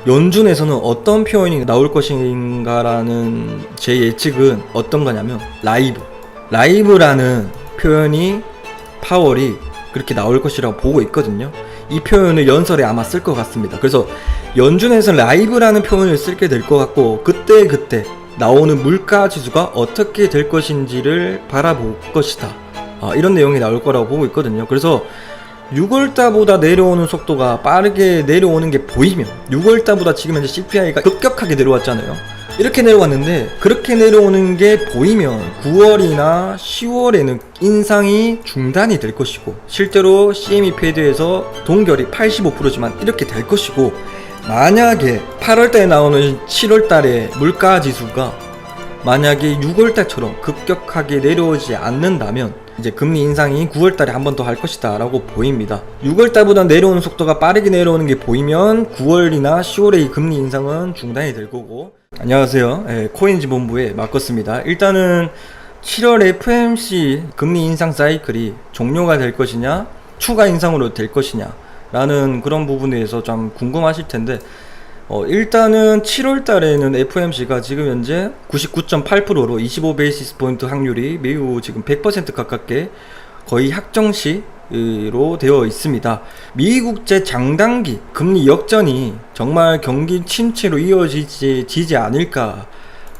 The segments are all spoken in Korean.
연준에서는 어떤 표현이 나올 것인가라는 제 예측은 어떤 거냐면 라이브라는 표현이 파월이 그렇게 나올 것이라고 보고 있거든요. 이 표현을 연설에 아마 쓸 것 같습니다. 그래서 연준에서는 라이브라는 표현을 쓰게 될 것 같고, 그때 나오는 물가 지수가 어떻게 될 것인지를 바라볼 것이다, 이런 내용이 나올 거라고 보고 있거든요. 그래서 6월달보다 내려오는 속도가 빠르게 내려오는 게 보이면, 6월달보다 지금 현재 CPI가 급격하게 내려왔잖아요. 이렇게 내려왔는데 그렇게 내려오는 게 보이면 9월이나 10월에는 인상이 중단이 될 것이고, 실제로 CME 패드에서 동결이 85%지만 이렇게 될 것이고, 만약에 8월달에 나오는 7월달에 물가지수가 만약에 6월달처럼 급격하게 내려오지 않는다면 이제 금리 인상이 9월달에 한 번 더 할 것이다 라고 보입니다. 6월달보다 내려오는 속도가 빠르게 내려오는 게 보이면 9월이나 10월에 이 금리 인상은 중단이 될 거고. 안녕하세요, 코인지 본부의 마커스입니다. 일단은 7월 FMC 금리 인상 사이클이 종료가 될 것이냐, 추가 인상으로 될 것이냐 라는 그런 부분에 대해서 좀 궁금하실 텐데, 일단은 7월 달에는 FOMC가 지금 현재 99.8%로 25베이시스 포인트 확률이 매우 지금 100% 가깝게 거의 확정시로 되어 있습니다. 미국제 장단기 금리 역전이 정말 경기 침체로 이어지지 않을까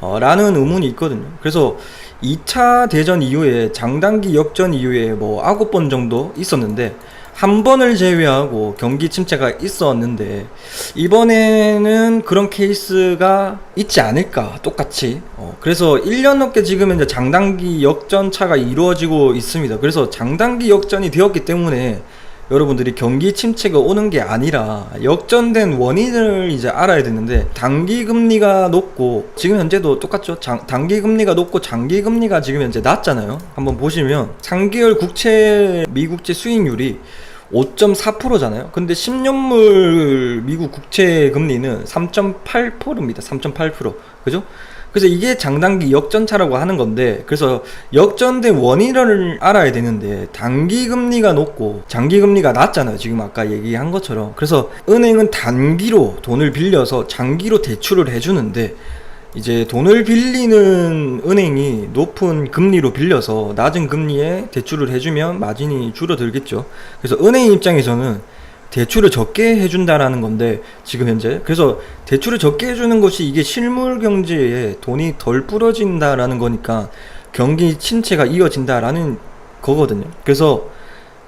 라는 의문이 있거든요. 그래서 2차 대전 이후에 장단기 역전 이후에 9번 정도 있었는데, 한 번을 제외하고 경기 침체가 있었는데 이번에는 그런 케이스가 있지 않을까, 똑같이. 그래서 1년 넘게 지금 현재 장단기 역전차가 이루어지고 있습니다. 그래서 장단기 역전이 되었기 때문에 여러분들이 경기 침체가 오는 게 아니라 역전된 원인을 이제 알아야 되는데, 단기 금리가 높고 지금 현재도 똑같죠. 단기 금리가 높고 장기 금리가 지금 현재 낮잖아요. 한번 보시면 3개월 국채 미국채 수익률이 5.4%잖아요. 근데 10년물 미국 국채 금리는 3.8%입니다. 3.8%. 그죠? 그래서 이게 장단기 역전차라고 하는 건데, 그래서 역전된 원인을 알아야 되는데, 단기 금리가 높고 장기 금리가 낮잖아요. 지금 아까 얘기한 것처럼. 그래서 은행은 단기로 돈을 빌려서 장기로 대출을 해주는데, 이제 돈을 빌리는 은행이 높은 금리로 빌려서 낮은 금리에 대출을 해주면 마진이 줄어들겠죠. 그래서 은행 입장에서는 대출을 적게 해준다라는 건데, 지금 현재 그래서 대출을 적게 해주는 것이 이게 실물 경제에 돈이 덜 불어진다라는 거니까 경기 침체가 이어진다라는 거거든요. 그래서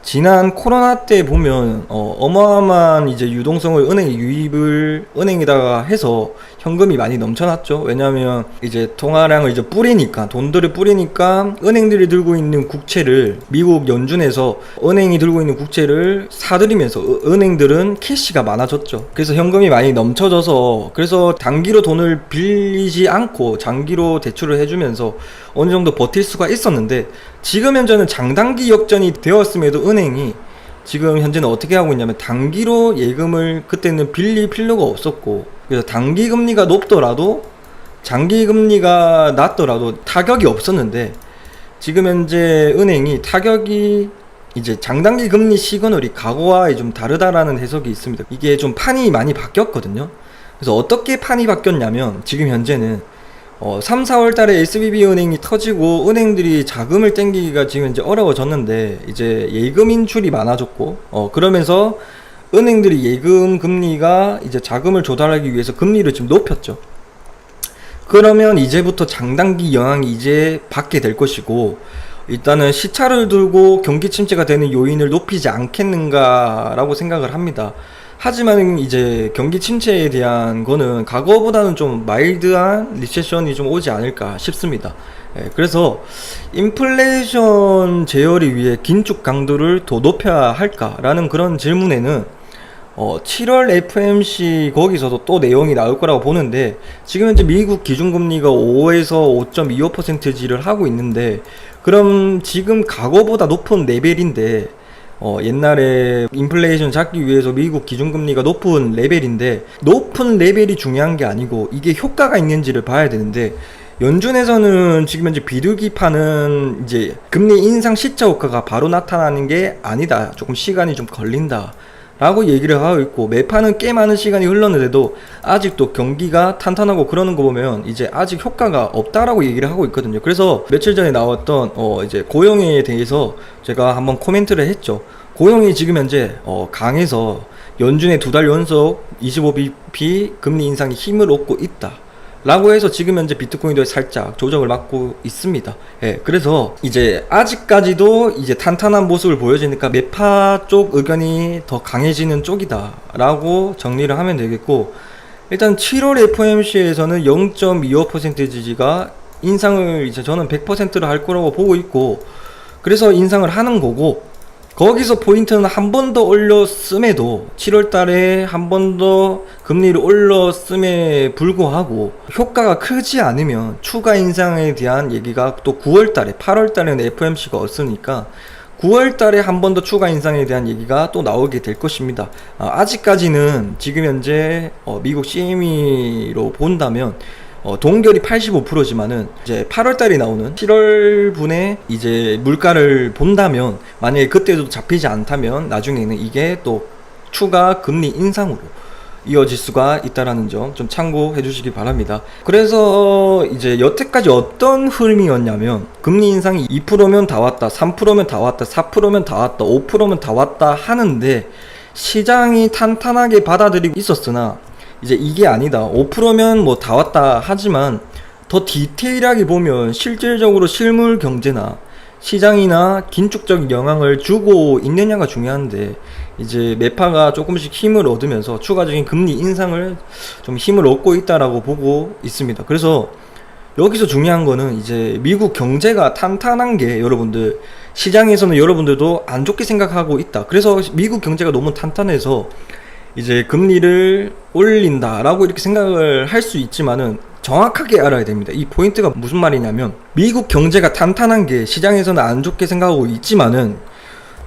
지난 코로나 때 보면 어마어마한 이제 유동성을 은행에 유입을 은행에다가 해서 현금이 많이 넘쳐났죠. 왜냐하면 이제 통화량을 이제 뿌리니까, 돈들을 뿌리니까 은행들이 들고 있는 국채를 미국 연준에서 은행이 들고 있는 국채를 사들이면서 은행들은 캐시가 많아졌죠. 그래서 현금이 많이 넘쳐져서, 그래서 단기로 돈을 빌리지 않고 장기로 대출을 해주면서 어느 정도 버틸 수가 있었는데, 지금 현재는 장단기 역전이 되었음에도 은행이 지금 현재는 어떻게 하고 있냐면 단기로 예금을 그때는 빌릴 필요가 없었고, 그래서 단기 금리가 높더라도 장기 금리가 낮더라도 타격이 없었는데, 지금 현재 은행이 타격이 이제 장단기 금리 시그널이 과거와 좀 다르다라는 해석이 있습니다. 이게 좀 판이 많이 바뀌었거든요. 그래서 어떻게 판이 바뀌었냐면, 지금 현재는 3, 4월 달에 SVB 은행이 터지고 은행들이 자금을 땡기기가 지금 이제 어려워졌는데, 이제 예금 인출이 많아졌고, 그러면서 은행들이 예금 금리가 이제 자금을 조달하기 위해서 금리를 좀 높였죠. 그러면 이제부터 장단기 영향이 이제 받게 될 것이고, 일단은 시차를 두고 경기 침체가 되는 요인을 높이지 않겠는가라고 생각을 합니다. 하지만 이제 경기 침체에 대한 거는 과거보다는 좀 마일드한 리세션이 좀 오지 않을까 싶습니다. 그래서 인플레이션 제어를 위해 긴축 강도를 더 높여야 할까라는 그런 질문에는 7월 FMC 거기서도 또 내용이 나올 거라고 보는데, 지금 현재 미국 기준금리가 5에서 5.25%지를 하고 있는데, 그럼 지금 과거보다 높은 레벨인데, 옛날에 인플레이션 잡기 위해서 미국 기준금리가 높은 레벨인데, 높은 레벨이 중요한 게 아니고 이게 효과가 있는지를 봐야 되는데, 연준에서는 지금 현재 비둘기파는 이제 금리 인상 시차 효과가 바로 나타나는 게 아니다, 조금 시간이 좀 걸린다 라고 얘기를 하고 있고, 매파는 꽤 많은 시간이 흘렀는데도 아직도 경기가 탄탄하고 그러는 거 보면 이제 아직 효과가 없다라고 얘기를 하고 있거든요. 그래서 며칠 전에 나왔던 이제 고영희에 대해서 제가 한번 코멘트를 했죠. 고영희 지금 현재 강해서 연준의 2달 연속 25bp 금리 인상이 힘을 얻고 있다 라고 해서 지금 현재 비트코인도 살짝 조정을 받고 있습니다. 예, 그래서 이제 아직까지도 이제 탄탄한 모습을 보여주니까 매파 쪽 의견이 더 강해지는 쪽이다 라고 정리를 하면 되겠고, 일단 7월 FOMC에서는 0.25% 지지가 인상을 이제 저는 100%로 할 거라고 보고 있고, 그래서 인상을 하는 거고, 거기서 포인트는 한 번 더 올렸음에도 7월 달에 한 번 더 금리를 올렸음에 불구하고 효과가 크지 않으면 추가 인상에 대한 얘기가 또 9월 달에, 8월 달에는 FOMC가 없으니까 9월 달에 한 번 더 추가 인상에 대한 얘기가 또 나오게 될 것입니다. 아직까지는 지금 현재 미국 CME로 본다면 동결이 85%지만은 이제 8월달에 나오는 7월분에 이제 물가를 본다면, 만약에 그때도 잡히지 않다면 나중에는 이게 또 추가 금리 인상으로 이어질 수가 있다라는 점 좀 참고해 주시기 바랍니다. 그래서 이제 여태까지 어떤 흐름이었냐면, 금리 인상이 2%면 다 왔다, 3%면 다 왔다, 4%면 다 왔다, 5%면 다 왔다 하는데 시장이 탄탄하게 받아들이고 있었으나, 이제 이게 아니다, 5%면 뭐 다 왔다 하지만 더 디테일하게 보면 실질적으로 실물 경제나 시장이나 긴축적인 영향을 주고 있느냐가 중요한데, 이제 매파가 조금씩 힘을 얻으면서 추가적인 금리 인상을 좀 힘을 얻고 있다라고 보고 있습니다. 그래서 여기서 중요한 거는 이제 미국 경제가 탄탄한 게, 여러분들 시장에서는 여러분들도 안 좋게 생각하고 있다, 그래서 미국 경제가 너무 탄탄해서 이제 금리를 올린다라고 이렇게 생각을 할 수 있지만은, 정확하게 알아야 됩니다. 이 포인트가 무슨 말이냐면, 미국 경제가 탄탄한 게 시장에서는 안 좋게 생각하고 있지만은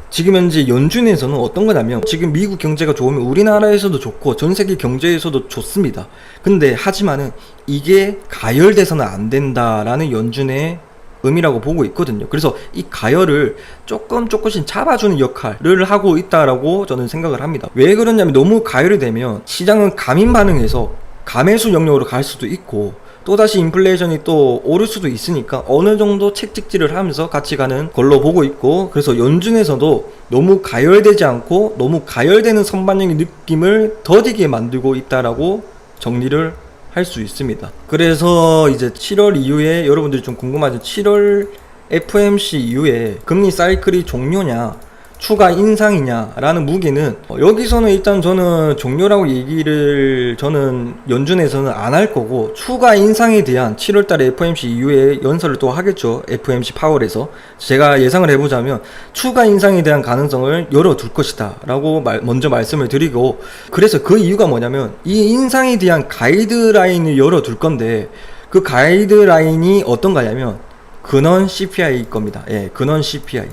지금 현재 연준에서는 어떤 거냐면, 지금 미국 경제가 좋으면 우리나라에서도 좋고 전 세계 경제에서도 좋습니다. 근데 하지만은 이게 가열돼서는 안 된다라는 연준의 의미라고 보고 있거든요. 그래서 이 가열을 조금씩 잡아주는 역할을 하고 있다라고 저는 생각을 합니다. 왜 그러냐면, 너무 가열이 되면 시장은 감인 반응해서 감매수 영역으로 갈 수도 있고, 또다시 인플레이션이 또 오를 수도 있으니까 어느 정도 책찍질을 하면서 같이 가는 걸로 보고 있고, 그래서 연준에서도 너무 가열되지 않고 너무 가열되는 선반영의 느낌을 더디게 만들고 있다라고 정리를 할 수 있습니다. 그래서 이제 7월 이후에 여러분들이 좀 궁금하죠. 7월 FOMC 이후에 금리 사이클이 종료냐 추가 인상이냐 라는 무게는, 여기서는 일단 저는 종료라고 얘기를 저는 연준에서는 안 할 거고, 추가 인상에 대한 7월달에 FOMC 이후에 연설을 또 하겠죠. FOMC 파월에서 제가 예상을 해보자면 추가 인상에 대한 가능성을 열어둘 것이다 라고 먼저 말씀을 드리고, 그래서 그 이유가 뭐냐면, 이 인상에 대한 가이드라인을 열어둘 건데, 그 가이드라인이 어떤 거냐면 근원 CPI일 겁니다. 예, 근원 CPI.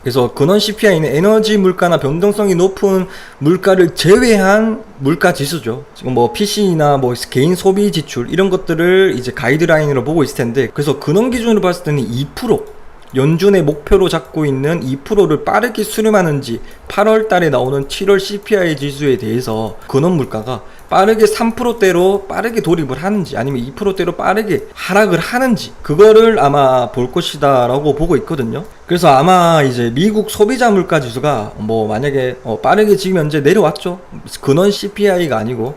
그래서 근원 CPI는 에너지 물가나 변동성이 높은 물가를 제외한 물가 지수죠. 지금 뭐 PC나 뭐 개인 소비 지출 이런 것들을 이제 가이드라인으로 보고 있을 텐데, 그래서 근원 기준으로 봤을 때는 2%, 연준의 목표로 잡고 있는 2%를 빠르게 수렴하는지, 8월 달에 나오는 7월 CPI 지수에 대해서 근원 물가가 빠르게 3%대로 빠르게 돌입을 하는지, 아니면 2%대로 빠르게 하락을 하는지, 그거를 아마 볼 것이다 라고 보고 있거든요. 그래서 아마 이제 미국 소비자 물가 지수가 뭐 만약에 빠르게 지금 현재 내려왔죠. 근원 CPI가 아니고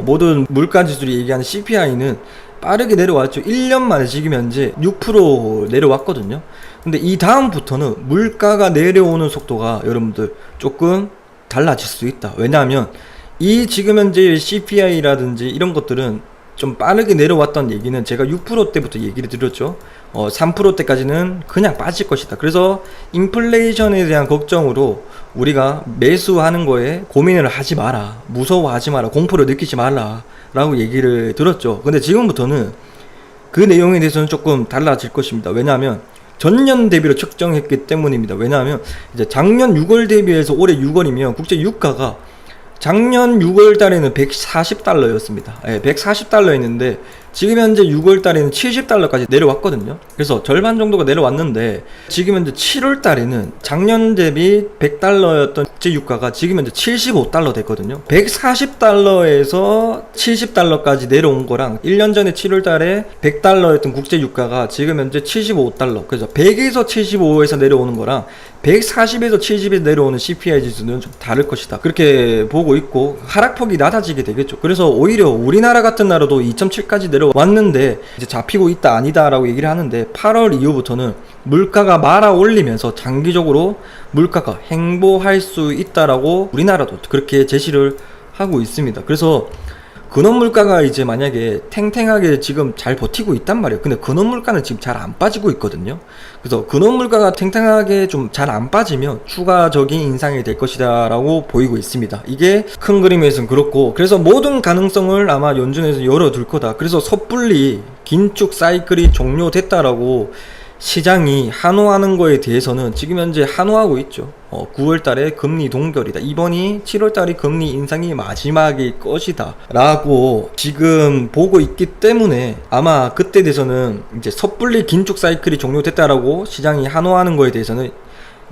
모든 물가 지수들이 얘기하는 CPI는 빠르게 내려왔죠. 1년 만에 지금 현재 6% 내려왔거든요. 근데 이 다음부터는 물가가 내려오는 속도가 여러분들 조금 달라질 수 있다. 왜냐하면 이 지금 현재 CPI라든지 이런 것들은 좀 빠르게 내려왔던 얘기는 제가 6%대부터 얘기를 드렸죠. 3%대까지는 그냥 빠질 것이다. 그래서 인플레이션에 대한 걱정으로 우리가 매수하는 거에 고민을 하지 마라, 무서워하지 마라, 공포를 느끼지 말라 라고 얘기를 들었죠. 근데 지금부터는 그 내용에 대해서는 조금 달라질 것입니다. 왜냐하면 전년 대비로 측정했기 때문입니다. 왜냐하면 이제 작년 6월 대비해서 올해 6월이면 국제 유가가 작년 6월 달에는 140달러였습니다. 예, 140달러였는데 지금 현재 6월 달에는 70달러까지 내려왔거든요. 그래서 절반 정도가 내려왔는데 지금 현재 7월 달에는 작년 대비 100달러였던 국제 유가가 지금 현재 75달러 됐거든요. 140달러에서 70달러까지 내려온 거랑 1년 전에 7월 달에 100달러였던 국제 유가가 지금 현재 75달러. 그래서 100에서 75에서 내려오는 거랑 140에서 70에 내려오는 CPI 지수는 좀 다를 것이다. 그렇게 보고 있고 하락폭이 낮아지게 되겠죠. 그래서 오히려 우리나라 같은 나라도 2.7까지 내려왔는데 이제 잡히고 있다 아니다 라고 얘기를 하는데 8월 이후부터는 물가가 말아 올리면서 장기적으로 물가가 행보할 수 있다라고 우리나라도 그렇게 제시를 하고 있습니다. 그래서 근원 물가가 이제 만약에 탱탱하게 지금 잘 버티고 있단 말이에요. 근데 근원 물가는 지금 잘 안 빠지고 있거든요. 그래서 근원 물가가 탱탱하게 좀 잘 안 빠지면 추가적인 인상이 될 것이다 라고 보이고 있습니다. 이게 큰 그림에서는 그렇고, 그래서 모든 가능성을 아마 연준에서 열어둘 거다. 그래서 섣불리 긴축 사이클이 종료됐다라고 시장이 환호하는 거에 대해서는 지금 현재 환호하고 있죠. 9월 달에 금리 동결이다. 이번이 7월 달에 금리 인상이 마지막일 것이다. 라고 지금 보고 있기 때문에 아마 그때 대해서는 이제 섣불리 긴축 사이클이 종료됐다라고 시장이 환호하는 거에 대해서는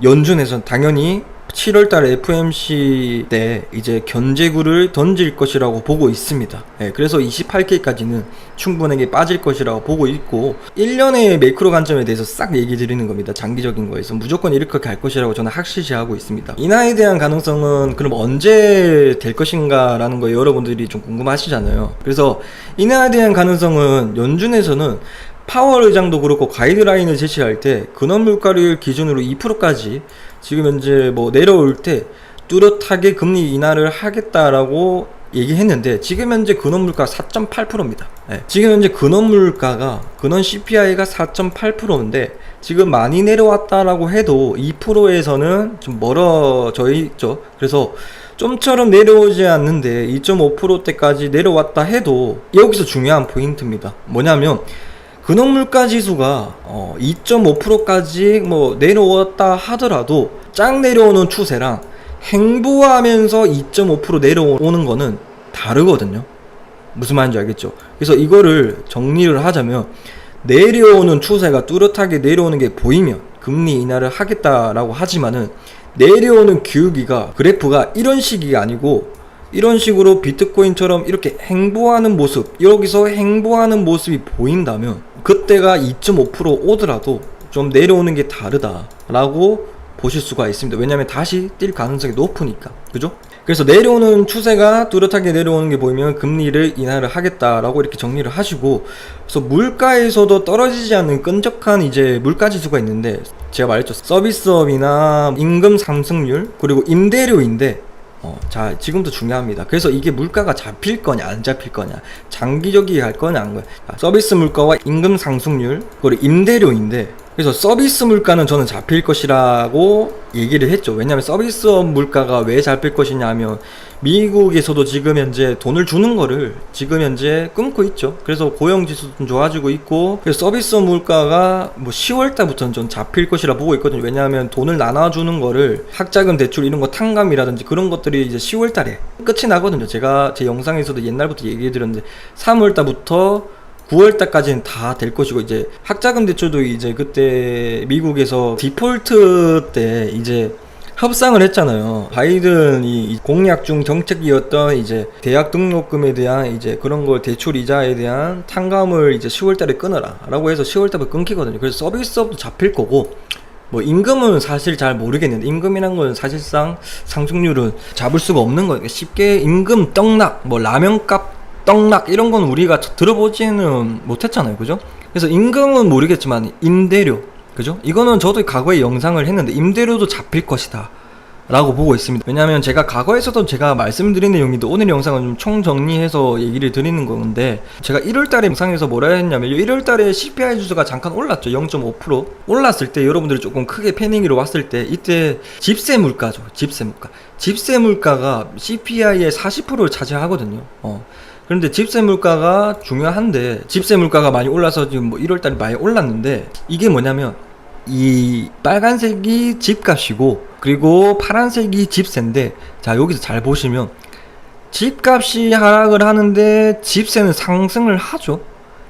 연준에서는 당연히 7월 달에 FOMC 때 이제 견제구를 던질 것이라고 보고 있습니다. 그래서 28K까지는 충분하게 빠질 것이라고 보고 있고 1년의 매크로 관점에 대해서 싹 얘기 드리는 겁니다. 장기적인 거에서 무조건 이렇게 갈 것이라고 저는 확실시하고 있습니다. 인하에 대한 가능성은 그럼 언제 될 것인가 라는 거 여러분들이 좀 궁금하시잖아요. 그래서 인하에 대한 가능성은 연준에서는 파월 의장도 그렇고 가이드라인을 제시할 때 근원 물가를 기준으로 2%까지 지금 현재 뭐 내려올 때 뚜렷하게 금리 인하를 하겠다라고 얘기했는데 지금 현재 근원 물가 4.8%입니다. 지금 현재 근원 물가가 근원 CPI가 4.8%인데 지금 많이 내려왔다라고 해도 2%에서는 좀 멀어져 있죠. 그래서 좀처럼 내려오지 않는데 2.5%대까지 내려왔다 해도 여기서 중요한 포인트입니다. 뭐냐면 근원 물가 지수가 2.5%까지 뭐 내려왔다 하더라도 쫙 내려오는 추세랑 행보하면서 2.5% 내려오는 거는 다르거든요. 무슨 말인지 알겠죠? 그래서 이거를 정리를 하자면 내려오는 추세가 뚜렷하게 내려오는 게 보이면 금리 인하를 하겠다라고 하지만은 내려오는 기울기가 그래프가 이런 식이 아니고 이런 식으로 비트코인처럼 이렇게 행보하는 모습, 여기서 행보하는 모습이 보인다면 그때가 2.5% 오더라도 좀 내려오는 게 다르다라고 보실 수가 있습니다. 왜냐하면 다시 뛸 가능성이 높으니까. 그죠? 그래서 내려오는 추세가 뚜렷하게 내려오는 게 보이면 금리를 인하를 하겠다라고 이렇게 정리를 하시고, 그래서 물가에서도 떨어지지 않는 끈적한 이제 물가 지수가 있는데 제가 말했죠. 서비스업이나 임금 상승률 그리고 임대료인데 자, 지금도 중요합니다. 그래서 이게 물가가 잡힐 거냐 안 잡힐 거냐, 장기적이게 갈 거냐 안 거냐. 서비스 물가와 임금 상승률 그리고 임대료인데, 그래서 서비스 물가는 저는 잡힐 것이라고 얘기를 했죠. 왜냐하면 서비스업 물가가 왜 잡힐 것이냐 하면 미국에서도 지금 현재 돈을 주는 거를 지금 현재 끊고 있죠. 그래서 고용지수도 좀 좋아지고 있고, 그래서 서비스업 물가가 뭐 10월 달부터는 좀 잡힐 것이라 보고 있거든요. 왜냐하면 돈을 나눠주는 거를 학자금 대출 이런 거 탕감이라든지 그런 것들이 이제 10월 달에 끝이 나거든요. 제가 제 영상에서도 옛날부터 얘기해 드렸는데 3월 달부터 9월 달까지는 다 될 것이고, 이제 학자금 대출도 이제 그때 미국에서 디폴트 때 이제 협상을 했잖아요. 바이든이 공약 중 정책이었던 이제 대학 등록금에 대한 이제 그런 걸 대출 이자에 대한 탕감을 이제 10월 달에 끊어라 라고 해서 10월 달에 끊기거든요. 그래서 서비스업도 잡힐 거고, 뭐 임금은 사실 잘 모르겠는데 임금이란 건 사실상 상승률은 잡을 수가 없는 거예요. 쉽게 임금 떡락, 뭐 라면값 떡락 이런 건 우리가 들어보지는 못했잖아요. 그죠? 그래서 임금은 모르겠지만 임대료, 그죠? 이거는 저도 과거에 영상을 했는데 임대료도 잡힐 것이다 라고 보고 있습니다. 왜냐하면 제가 과거에서도 제가 말씀드린 내용인데 오늘 영상은 좀 총정리해서 얘기를 드리는 건데, 제가 1월달에 영상에서 뭐라 했냐면 1월달에 CPI 지수가 잠깐 올랐죠. 0.5% 올랐을 때 여러분들이 조금 크게 패닉으로 왔을 때 이때 집세 물가죠. 집세 물가가 CPI의 40%를 차지하거든요. 그런데 집세 물가가 중요한데, 집세 물가가 많이 올라서 지금 뭐 1월달에 많이 올랐는데, 이게 뭐냐면 이 빨간색이 집값이고 그리고 파란색이 집세인데, 자 여기서 잘 보시면 집값이 하락을 하는데 집세는 상승을 하죠.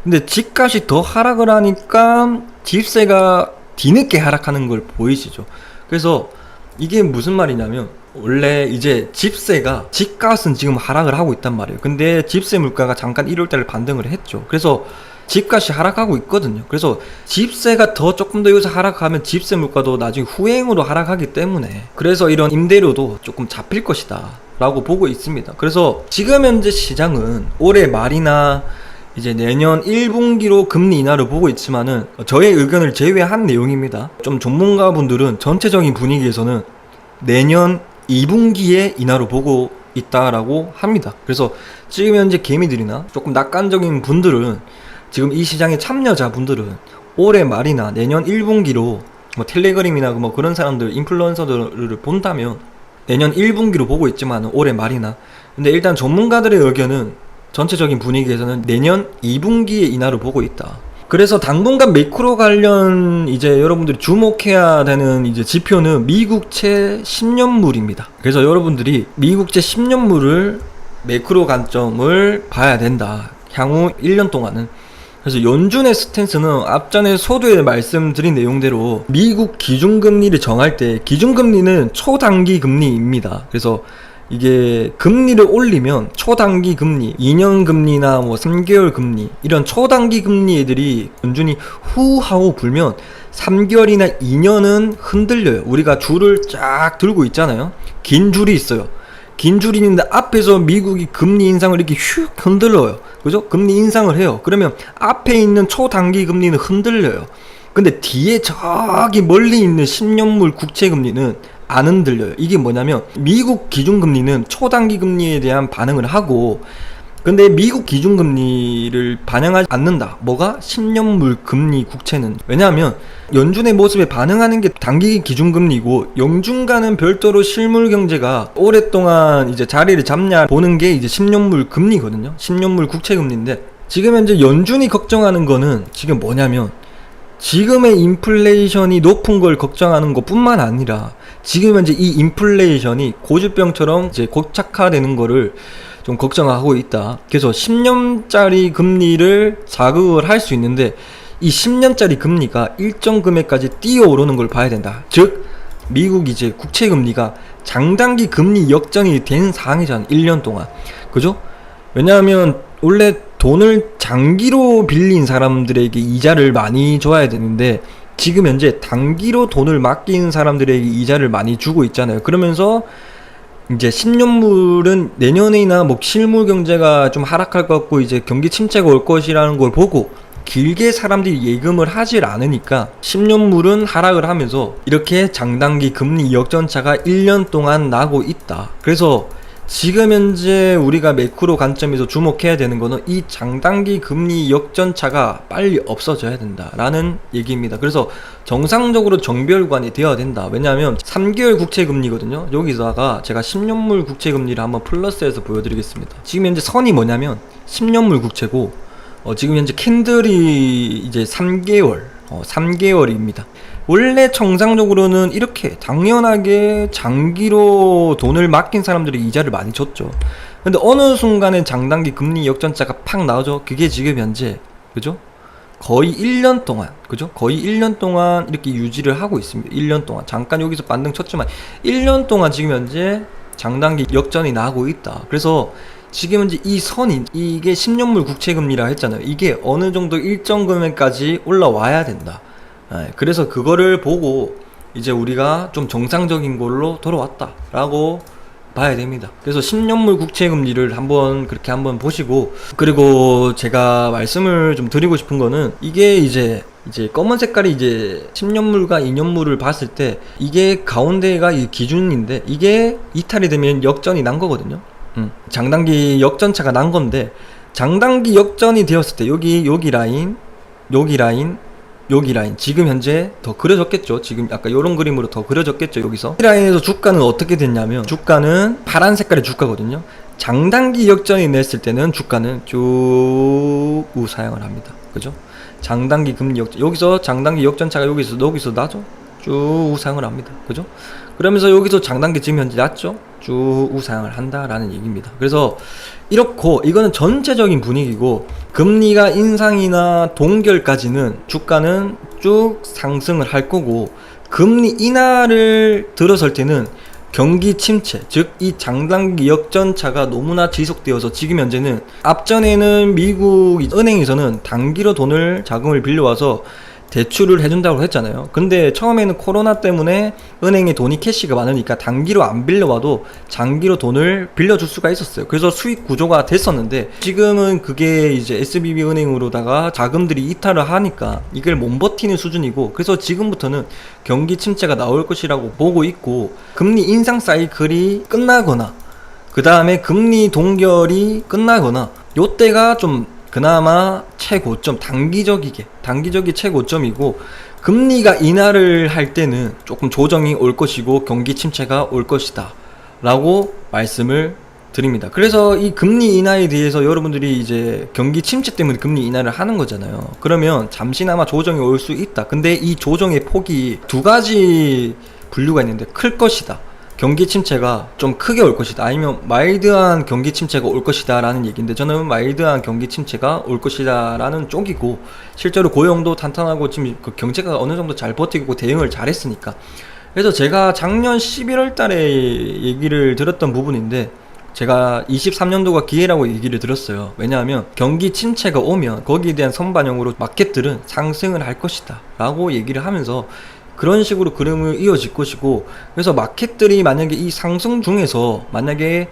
근데 집값이 더 하락을 하니까 집세가 뒤늦게 하락하는 걸 보이시죠. 그래서 이게 무슨 말이냐면, 원래 이제 집세가, 집값은 지금 하락을 하고 있단 말이에요. 근데 집세 물가가 잠깐 1월달에 반등을 했죠. 그래서 집값이 하락하고 있거든요. 그래서 집세가 더 조금 더 여기서 하락하면 집세 물가도 나중에 후행으로 하락하기 때문에, 그래서 이런 임대료도 조금 잡힐 것이다 라고 보고 있습니다. 그래서 지금 현재 시장은 올해 말이나 이제 내년 1분기로 금리 인하를 보고 있지만은, 저의 의견을 제외한 내용입니다. 좀 전문가분들은 전체적인 분위기에서는 내년 2분기에 인하로 보고 있다라고 합니다. 그래서 지금 현재 개미들이나 조금 낙관적인 분들은, 지금 이 시장의 참여자분들은 올해 말이나 내년 1분기로 뭐 텔레그램이나 뭐 그런 사람들, 인플루언서들을 본다면 내년 1분기로 보고 있지만 올해 말이나, 근데 일단 전문가들의 의견은 전체적인 분위기에서는 내년 2분기에 인하를 보고 있다. 그래서 당분간 매크로 관련 이제 여러분들이 주목해야 되는 이제 지표는 미국채 10년물입니다. 그래서 여러분들이 미국채 10년물을 매크로 관점을 봐야 된다, 향후 1년 동안은. 그래서 연준의 스탠스는 앞전에 소두에 말씀드린 내용대로 미국 기준금리를 정할 때, 기준금리는 초단기 금리입니다. 그래서 이게 금리를 올리면 초단기 금리, 2년 금리나 뭐 3개월 금리, 이런 초단기 금리 애들이 연준이 후하고 불면 3개월이나 2년은 흔들려요. 우리가 줄을 쫙 들고 있잖아요. 긴 줄이 있어요. 긴 줄이 있는데 앞에서 미국이 금리 인상을 이렇게 휙 흔들어요. 그죠? 금리 인상을 해요. 그러면 앞에 있는 초단기 금리는 흔들려요. 근데 뒤에 저기 멀리 있는 10년물 국채 금리는 안 흔들려요. 이게 뭐냐면, 미국 기준금리는 초단기 금리에 대한 반응을 하고, 근데 미국 기준금리를 반영하지 않는다. 뭐가? 10년물 금리 국채는. 왜냐하면 연준의 모습에 반응하는 게 단기 기준금리고, 연준과는 별도로 실물 경제가 오랫동안 이제 자리를 잡냐 보는 게 이제 10년물 금리거든요. 10년물 국채 금리인데, 지금 현재 연준이 걱정하는 거는 지금 뭐냐면, 지금의 인플레이션이 높은 걸 걱정하는 것 뿐만 아니라, 지금 현재 이 인플레이션이 고질병처럼 이제 고착화되는 거를 좀 걱정하고 있다. 그래서 10년짜리 금리를 자극을 할 수 있는데, 이 10년짜리 금리가 일정 금액까지 뛰어오르는 걸 봐야 된다. 즉, 미국 이제 국채 금리가 장단기 금리 역전이 된 상황이잖아, 1년 동안. 그죠? 왜냐하면 원래 돈을 장기로 빌린 사람들에게 이자를 많이 줘야 되는데, 지금 현재 단기로 돈을 맡긴 사람들에게 이자를 많이 주고 있잖아요. 그러면서 이제 10년물은 내년이나 뭐 실물 경제가 좀 하락할 것 같고 이제 경기 침체가 올 것이라는 걸 보고 길게 사람들이 예금을 하질 않으니까 10년물은 하락을 하면서 이렇게 장단기 금리 역전차가 1년 동안 나고 있다. 그래서 지금 현재 우리가 매크로 관점에서 주목해야 되는 거는 이 장단기 금리 역전차가 빨리 없어져야 된다라는 얘기입니다. 그래서 정상적으로 정별관이 되어야 된다. 왜냐하면 3개월 국채 금리거든요. 여기다가 제가 10년물 국채 금리를 한번 플러스해서 보여드리겠습니다. 지금 현재 선이 뭐냐면 10년물 국채고, 지금 현재 캔들이 이제 3개월입니다. 원래 정상적으로는 이렇게 당연하게 장기로 돈을 맡긴 사람들이 이자를 많이 줬죠. 근데 어느 순간에 장단기 금리 역전자가 팍 나오죠. 그게 지금 현재, 그죠? 거의 1년 동안, 그죠? 거의 1년 동안 이렇게 유지를 하고 있습니다. 1년 동안. 잠깐 여기서 반등 쳤지만 1년 동안 지금 현재 장단기 역전이 나고 있다. 그래서 지금 현재 이 선이, 이게 10년물 국채금리라 했잖아요. 이게 어느 정도 일정 금액까지 올라와야 된다. 그래서 그거를 보고 이제 우리가 좀 정상적인 걸로 돌아왔다 라고 봐야 됩니다. 그래서 10년물 국채금리를 그렇게 한번 보시고, 그리고 제가 말씀을 좀 드리고 싶은 거는, 이게 이제 검은 색깔이 이제 10년물과 2년물을 봤을 때 이게 가운데가 이 기준인데, 이게 이탈이 되면 역전이 난 거거든요. 장단기 역전차가 난 건데, 장단기 역전이 되었을 때 여기 라인, 여기 라인, 여기 라인, 지금 현재 더 그려졌겠죠. 지금 약간 요런 그림으로 더 그려졌겠죠. 여기서 이 라인에서 주가는 어떻게 됐냐면, 주가는 파란 색깔의 주가거든요. 장단기 역전이 냈을 때는 주가는 쭉 사양을 합니다. 그죠? 장단기 금리 역전, 여기서 장단기 역전차가 여기서 나죠. 쭉 우상을 합니다. 그죠? 그러면서 여기서 장단기 지금 현재 낮죠? 쭉 우상을 한다라는 얘기입니다. 그래서 이렇고 이거는 전체적인 분위기고, 금리가 인상이나 동결까지는 주가는 쭉 상승을 할 거고, 금리 인하를 들어설 때는 경기 침체, 즉 이 장단기 역전차가 너무나 지속되어서 지금 현재는, 앞전에는 미국 은행에서는 단기로 자금을 빌려와서 대출을 해준다고 했잖아요. 근데 처음에는 코로나 때문에 은행에 돈이 캐시가 많으니까 단기로 안 빌려와도 장기로 돈을 빌려줄 수가 있었어요. 그래서 수익 구조가 됐었는데, 지금은 그게 이제 SBB 은행으로다가 자금들이 이탈을 하니까 이걸 못 버티는 수준이고, 그래서 지금부터는 경기 침체가 나올 것이라고 보고 있고, 금리 인상 사이클이 끝나거나 그 다음에 금리 동결이 끝나거나, 요때가 좀 그나마 최고점, 단기적이 최고점이고, 금리가 인하를 할 때는 조금 조정이 올 것이고 경기 침체가 올 것이다 라고 말씀을 드립니다. 그래서 이 금리 인하에 대해서 여러분들이 이제 경기 침체 때문에 금리 인하를 하는 거잖아요. 그러면 잠시나마 조정이 올 수 있다. 근데 이 조정의 폭이 두 가지 분류가 있는데, 클 것이다, 경기 침체가 좀 크게 올 것이다, 아니면 마일드한 경기 침체가 올 것이다 라는 얘기인데, 저는 마일드한 경기 침체가 올 것이다 라는 쪽이고, 실제로 고용도 탄탄하고 지금 그 경제가 어느 정도 잘 버티고 대응을 잘 했으니까. 그래서 제가 작년 11월 달에 얘기를 들었던 부분인데, 제가 23년도가 기회라고 얘기를 들었어요. 왜냐하면 경기 침체가 오면 거기에 대한 선반영으로 마켓들은 상승을 할 것이다 라고 얘기를 하면서 그런 식으로 그림을 이어질 것이고, 그래서 마켓들이 만약에 이 상승 중에서 만약에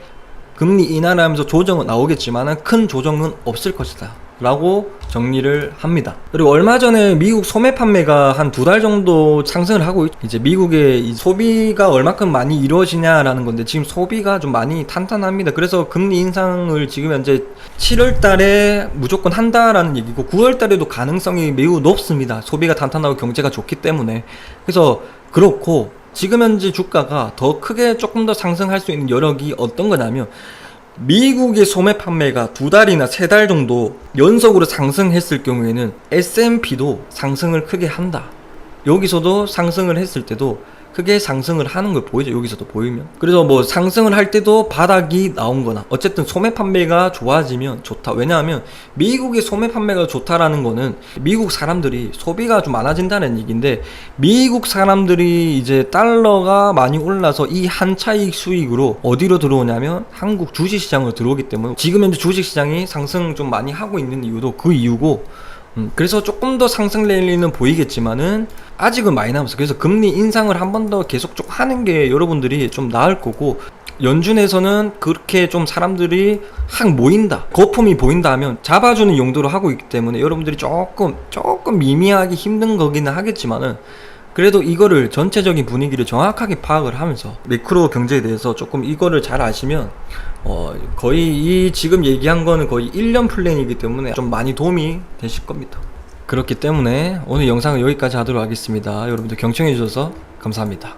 금리 인하를 하면서 조정은 나오겠지만 큰 조정은 없을 것이다 라고 정리를 합니다. 그리고 얼마 전에 미국 소매 판매가 한 2달 정도 상승을 하고 이제 미국의 이 소비가 얼마큼 많이 이루어지냐라는 건데, 지금 소비가 좀 많이 탄탄합니다. 그래서 금리 인상을 지금 현재 7월 달에 무조건 한다라는 얘기고, 9월 달에도 가능성이 매우 높습니다. 소비가 탄탄하고 경제가 좋기 때문에. 그래서 그렇고, 지금 현재 주가가 더 크게 조금 더 상승할 수 있는 여력이 어떤 거냐면, 미국의 소매 판매가 2달이나 3달 정도 연속으로 상승했을 경우에는 S&P도 상승을 크게 한다. 여기서도 상승을 했을 때도 크게 상승을 하는 걸 보이죠. 여기서도 보이면. 그래서 뭐 상승을 할 때도 바닥이 나온 거나, 어쨌든 소매 판매가 좋아지면 좋다. 왜냐하면 미국의 소매 판매가 좋다라는 거는 미국 사람들이 소비가 좀 많아진다는 얘기인데, 미국 사람들이 이제 달러가 많이 올라서 이 한차익 수익으로 어디로 들어오냐면 한국 주식시장으로 들어오기 때문에, 지금 현재 주식시장이 상승 좀 많이 하고 있는 이유도 그 이유고, 그래서 조금 더 상승 랠리는 보이겠지만은 아직은 많이 남았어. 그래서 금리 인상을 한 번 더 계속 좀 하는 게 여러분들이 좀 나을 거고, 연준에서는 그렇게 좀 사람들이 확 모인다, 거품이 보인다 하면 잡아주는 용도로 하고 있기 때문에 여러분들이 조금 미미하기 힘든 거기는 하겠지만은, 그래도 이거를 전체적인 분위기를 정확하게 파악을 하면서 매크로 경제에 대해서 조금 이거를 잘 아시면 거의 이 지금 얘기한 거는 거의 1년 플랜이기 때문에 좀 많이 도움이 되실 겁니다. 그렇기 때문에 오늘 영상은 여기까지 하도록 하겠습니다. 여러분들 경청해 주셔서 감사합니다.